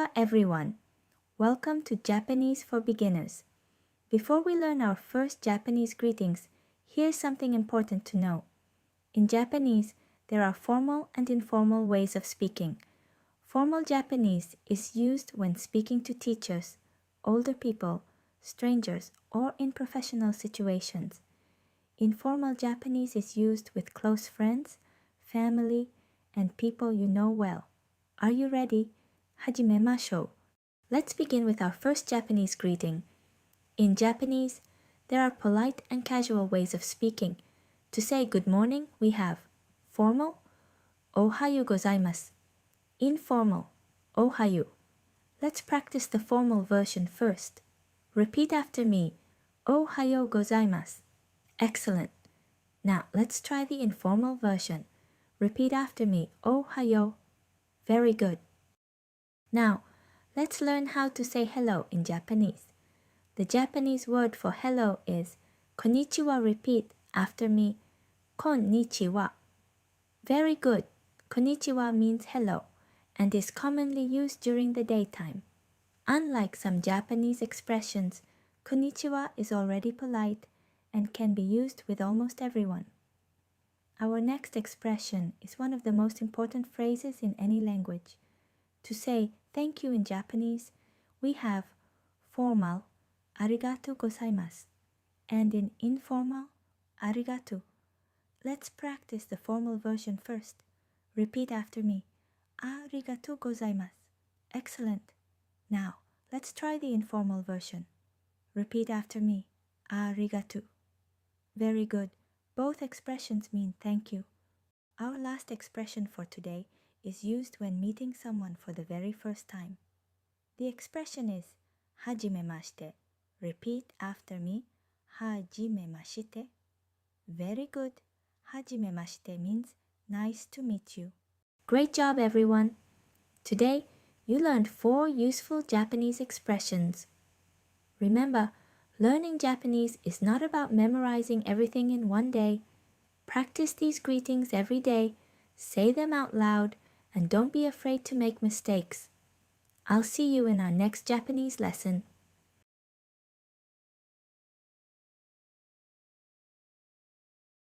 everyone. Welcome to Japanese for Beginners. Before we learn our first Japanese greetings, here's something important to know. In Japanese, there are formal and informal ways of speaking. Formal Japanese is used when speaking to teachers, older people, strangers, or in professional situations. Informal Japanese is used with close friends, family, and people you know well. Are you ready? Hajimemashite. Let's begin with our first Japanese greeting. In Japanese, there are polite and casual ways of speaking. To say good morning, we have formal, おはようございます. Informal, おはよう. Let's practice the formal version first. Repeat after me, おはようございます. Excellent. Now let's try the informal version. Repeat after me, おはよう. Very good. Now, let's learn how to say hello in Japanese. The Japanese word for hello is Konnichiwa. Repeat after me, Konnichiwa. Very good. Konnichiwa means hello and is commonly used during the daytime. Unlike some Japanese expressions, Konnichiwa is already polite and can be used with almost everyone. Our next expression is one of the most important phrases in any language. To say thank you in Japanese, we have formal, ありがとうございます, and in informal, ありがとう. Let's practice the formal version first. Repeat after me, ありがとうございます. Excellent. Now, let's try the informal version. Repeat after me, ありがとう. Very good. Both expressions mean thank you. Our last expression for today is used when meeting someone for the very first time. The expression is はじめまして. Repeat after me, はじめまして. Very good. はじめまして means nice to meet you. Great job, everyone. Today, you learned 4 useful Japanese expressions. Remember, learning Japanese is not about memorizing everything in one day. Practice these greetings every day, say them out loud, and don't be afraid to make mistakes. I'll see you in our next Japanese lesson.